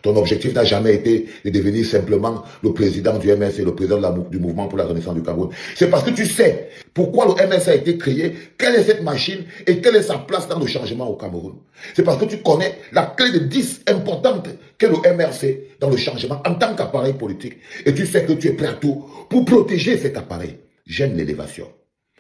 Ton objectif n'a jamais été de devenir simplement le président du MRC, le président du mouvement pour la renaissance du Cameroun. C'est parce que tu sais pourquoi le MRC a été créé, quelle est cette machine et quelle est sa place dans le changement au Cameroun. C'est parce que tu connais la clé de 10 importante qu'est le MRC dans le changement en tant qu'appareil politique. Et tu sais que tu es prêt à tout pour protéger cet appareil. J'aime l'élévation.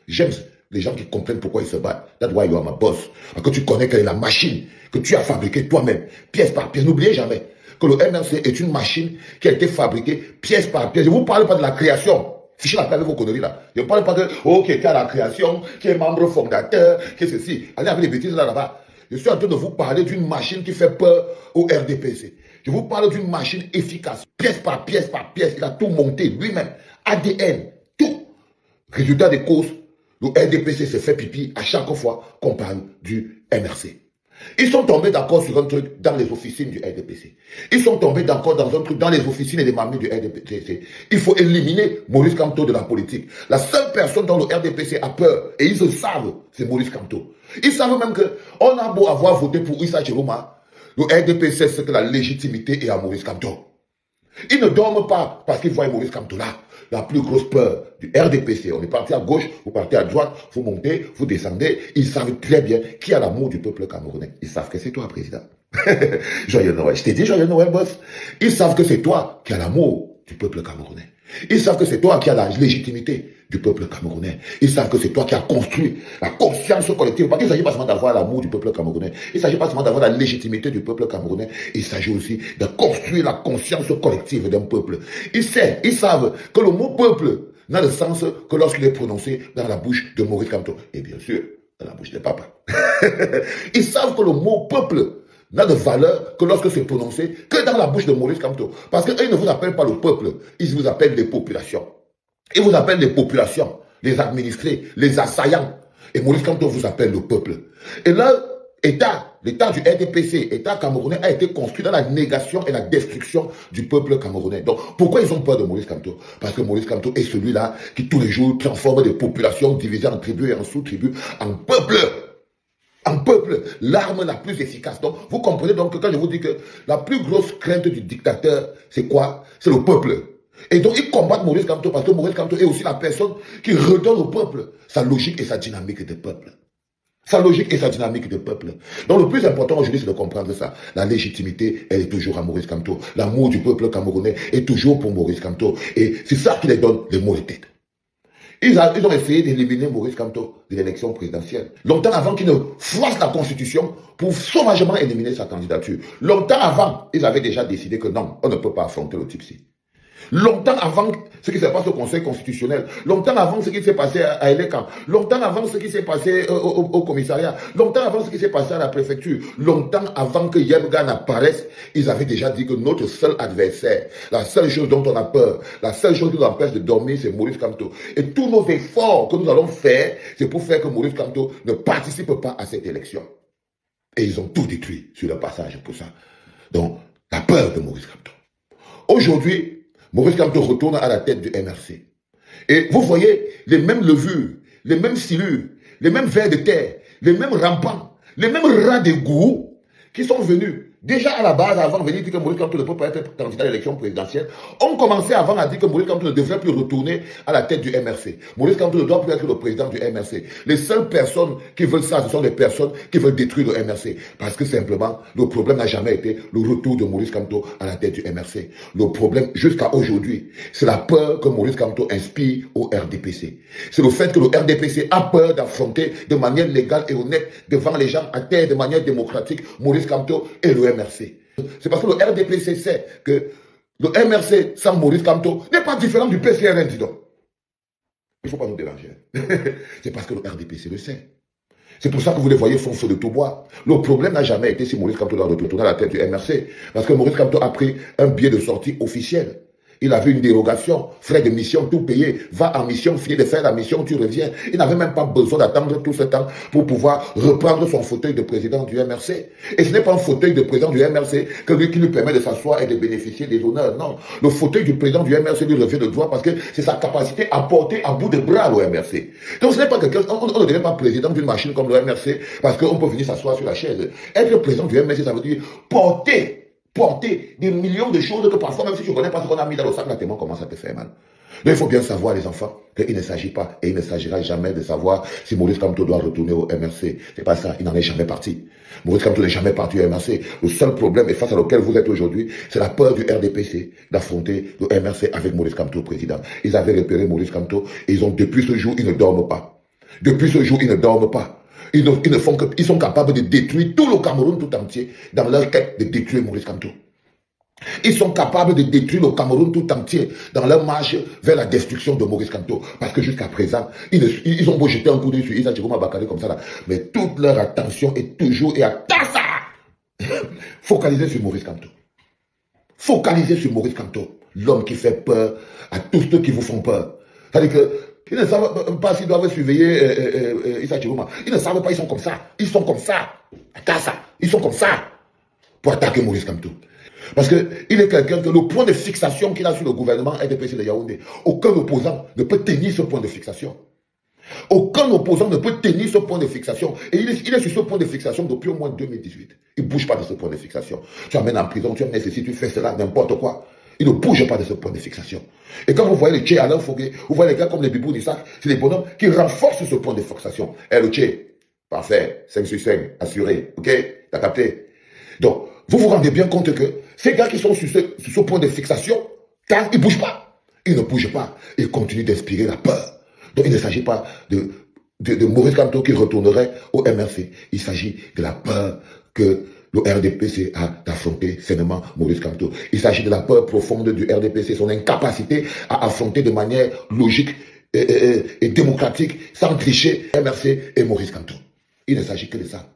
J'aime les gens qui comprennent pourquoi ils se battent. That's why you are my boss. Parce que tu connais quelle est la machine que tu as fabriquée toi-même, pièce par pièce. N'oubliez jamais que le MRC est une machine qui a été fabriquée pièce par pièce. Je ne vous parle pas de la création. Fichez la paix avec vos conneries là. Je ne parle pas de, qui était à la création, qui est membre fondateur, qui est ceci. Allez avec les bêtises là-bas. Je suis en train de vous parler d'une machine qui fait peur au RDPC. Je vous parle d'une machine efficace. Pièce par pièce par pièce, il a tout monté lui-même. ADN, tout. Résultat des courses, le RDPC se fait pipi à chaque fois qu'on parle du MRC. Ils sont tombés d'accord sur un truc dans les officines du RDPC. Ils sont tombés d'accord dans un truc dans les officines et les mamies du RDPC. Il faut éliminer Maurice Kamto de la politique. La seule personne dont le RDPC a peur, et ils le savent, c'est Maurice Kamto. Ils savent même qu'on a beau avoir voté pour Issa Chiroma, le RDPC sait que la légitimité est à Maurice Kamto. Ils ne dorment pas parce qu'ils voient Maurice Kamto là. La plus grosse peur du RDPC. On est parti à gauche, vous partez à droite, vous montez, vous descendez. Ils savent très bien qui a l'amour du peuple camerounais. Ils savent que c'est toi, président. Joyeux Noël. Je t'ai dit joyeux Noël, boss. Ils savent que c'est toi qui as l'amour du peuple camerounais. Ils savent que c'est toi qui as la légitimité du peuple camerounais. Ils savent que c'est toi qui as construit la conscience collective. Parce qu'il ne s'agit pas seulement d'avoir l'amour du peuple camerounais. Il ne s'agit pas seulement d'avoir la légitimité du peuple camerounais. Il s'agit aussi de construire la conscience collective d'un peuple. Ils savent que le mot peuple n'a de sens que lorsqu'il est prononcé dans la bouche de Maurice Kamto. Et bien sûr, dans la bouche de papa. Ils savent que le mot peuple n'a de valeur que lorsque c'est prononcé que dans la bouche de Maurice Kamto. Parce qu'eux ne vous appellent pas le peuple, ils vous appellent les populations. Ils vous appellent les populations, les administrés, les assaillants. Et Maurice Kamto vous appelle le peuple. Et là, l'État du RDPC, État camerounais, a été construit dans la négation et la destruction du peuple camerounais. Donc, pourquoi ils ont peur de Maurice Kamto? Parce que Maurice Kamto est celui-là qui, tous les jours, transforme des populations divisées en tribus et en sous-tribus en peuple. En peuple, l'arme la plus efficace. Donc, vous comprenez donc que quand je vous dis que la plus grosse crainte du dictateur, c'est quoi? C'est le peuple. Et donc, ils combattent Maurice Kamto parce que Maurice Kamto est aussi la personne qui redonne au peuple sa logique et sa dynamique de peuple. Sa logique et sa dynamique de peuple. Donc, le plus important aujourd'hui, c'est de comprendre ça. La légitimité, elle est toujours à Maurice Kamto. L'amour du peuple camerounais est toujours pour Maurice Kamto. Et c'est ça qui les donne les mots de tête. Ils ont essayé d'éliminer Maurice Kamto de l'élection présidentielle. Longtemps avant qu'il ne froisse la Constitution pour sauvagement éliminer sa candidature. Longtemps avant, ils avaient déjà décidé que non, on ne peut pas affronter le type-ci. Longtemps avant ce qui s'est passé au Conseil constitutionnel, longtemps avant ce qui s'est passé à Eleka, longtemps avant ce qui s'est passé au commissariat, longtemps avant ce qui s'est passé à la préfecture, longtemps avant que Yemga n'apparaisse, ils avaient déjà dit que notre seul adversaire, la seule chose dont on a peur, la seule chose qui nous empêche de dormir, c'est Maurice Kamto. Et tous nos efforts que nous allons faire, c'est pour faire que Maurice Kamto ne participe pas à cette élection. Et ils ont tout détruit sur le passage pour ça. Donc, la peur de Maurice Kamto. Aujourd'hui, Maurice Kamto retourne à la tête du MRC. Et vous voyez les mêmes levures, les mêmes silures, les mêmes vers de terre, les mêmes rampants, les mêmes rats d'égout qui sont venus. Déjà à la base, avant de venir dire que Maurice Kamto ne peut pas être candidat à l'élection présidentielle, on commençait avant à dire que Maurice Kamto ne devrait plus retourner à la tête du MRC. Maurice Kamto ne doit plus être le président du MRC. Les seules personnes qui veulent ça, ce sont les personnes qui veulent détruire le MRC. Parce que simplement, le problème n'a jamais été le retour de Maurice Kamto à la tête du MRC. Le problème, jusqu'à aujourd'hui, c'est la peur que Maurice Kamto inspire au RDPC. C'est le fait que le RDPC a peur d'affronter de manière légale et honnête devant les gens à terre de manière démocratique Maurice Kamto et le MRC. C'est parce que le RDPC sait que le MRC sans Maurice Kamto n'est pas différent du PCRN, dis donc. Il ne faut pas nous déranger. C'est parce que le RDPC le sait. C'est pour ça que vous les voyez foncer de tout bois. Le problème n'a jamais été si Maurice Kamto doit retourner à la tête du MRC. Parce que Maurice Kamto a pris un billet de sortie officiel. Il avait une dérogation, frais de mission, tout payé. Va en mission, finis de faire la mission, tu reviens. Il n'avait même pas besoin d'attendre tout ce temps pour pouvoir reprendre son fauteuil de président du MRC. Et ce n'est pas un fauteuil de président du MRC qui lui permet de s'asseoir et de bénéficier des honneurs. Non, le fauteuil du président du MRC lui revient de droit parce que c'est sa capacité à porter à bout de bras le MRC. Donc ce n'est pas quelqu'un, on ne devient pas président d'une machine comme le MRC parce qu'on peut venir s'asseoir sur la chaise. Être président du MRC, ça veut dire porter porter des millions de choses que parfois, même si tu ne connais pas ce qu'on a mis dans le sac, là, tellement comment ça te fait mal. Donc, il faut bien savoir, les enfants, qu'il ne s'agit pas et il ne s'agira jamais de savoir si Maurice Kamto doit retourner au MRC. C'est pas ça, il n'en est jamais parti. Maurice Kamto n'est jamais parti au MRC. Le seul problème, et face à lequel vous êtes aujourd'hui, c'est la peur du RDPC d'affronter le MRC avec Maurice Kamto, président. Ils avaient repéré Maurice Kamto et depuis ce jour, ils ne dorment pas. Depuis ce jour, ils ne dorment pas. Ils sont capables de détruire tout le Cameroun tout entier dans leur quête de détruire Maurice Kamto. Ils sont capables de détruire le Cameroun tout entier dans leur marche vers la destruction de Maurice Kamto. Parce que jusqu'à présent, ils ont beau jeter un coup d'œil sur Issa Tchekoma Bakary comme ça, là, mais toute leur attention est toujours et à Tassa focalisée sur Maurice Kamto. Focalisée sur Maurice Kamto, l'homme qui fait peur à tous ceux qui vous font peur. C'est-à-dire qu'ils ne savent pas s'ils doivent surveiller Issa Tchekoma. Ils ne savent pas, ils sont comme ça. Ils sont comme ça. À Tassa, ils sont comme ça pour attaquer Maurice Kamto. Parce qu'il est quelqu'un que le point de fixation qu'il a sur le gouvernement RDPC de Yaoundé, aucun opposant ne peut tenir ce point de fixation. Aucun opposant ne peut tenir ce point de fixation. Et il est sur ce point de fixation depuis au moins 2018. Il ne bouge pas de ce point de fixation. Tu amènes en prison, tu amènes ceci, tu fais cela, n'importe quoi. Il ne bouge pas de ce point de fixation. Et quand vous voyez les Tché Alain Fogué, vous voyez les gars comme les Bibou Nissak, c'est des bonhommes qui renforcent ce point de fixation. Le Tché, parfait, 5 sur 5, assuré, ok? T'as capté? Donc, vous vous rendez bien compte que ces gars qui sont sur ce point de fixation, quand ils ne bougent pas, ils ne bougent pas, ils continuent d'inspirer la peur. Donc il ne s'agit pas de Maurice Kamto qui retournerait au MRC. Il s'agit de la peur que le RDPC a d'affronter sainement Maurice Kamto. Il s'agit de la peur profonde du RDPC, son incapacité à affronter de manière logique et démocratique, sans tricher, MRC et Maurice Kamto. Il ne s'agit que de ça.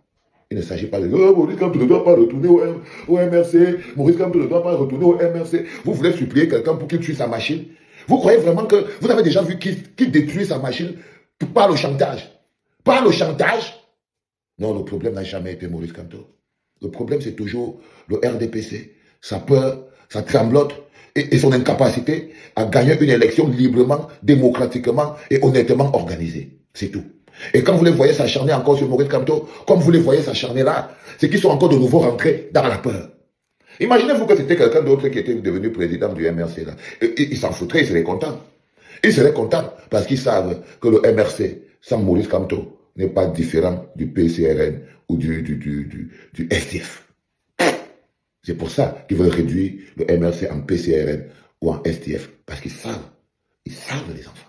Il ne s'agit pas de Maurice Kamto ne doit pas retourner au MRC, Maurice Kamto ne doit pas retourner au MRC. Vous voulez supplier quelqu'un pour qu'il tue sa machine? Vous croyez vraiment que vous avez déjà vu qui détruit sa machine par le chantage? Par le chantage? Non, le problème n'a jamais été Maurice Kamto. Le problème, c'est toujours le RDPC, sa peur, sa tremblote et son incapacité à gagner une élection librement, démocratiquement et honnêtement organisée. C'est tout. Et quand vous les voyez s'acharner encore sur Maurice Kamto, comme vous les voyez s'acharner là, c'est qu'ils sont encore de nouveau rentrés dans la peur. Imaginez-vous que c'était quelqu'un d'autre qui était devenu président du MRC là. Il s'en foutrait, il serait content. Il serait content parce qu'ils savent que le MRC, sans Maurice Kamto, n'est pas différent du PCRN ou du STF. C'est pour ça qu'ils veulent réduire le MRC en PCRN ou en STF. Parce qu'ils savent les enfants.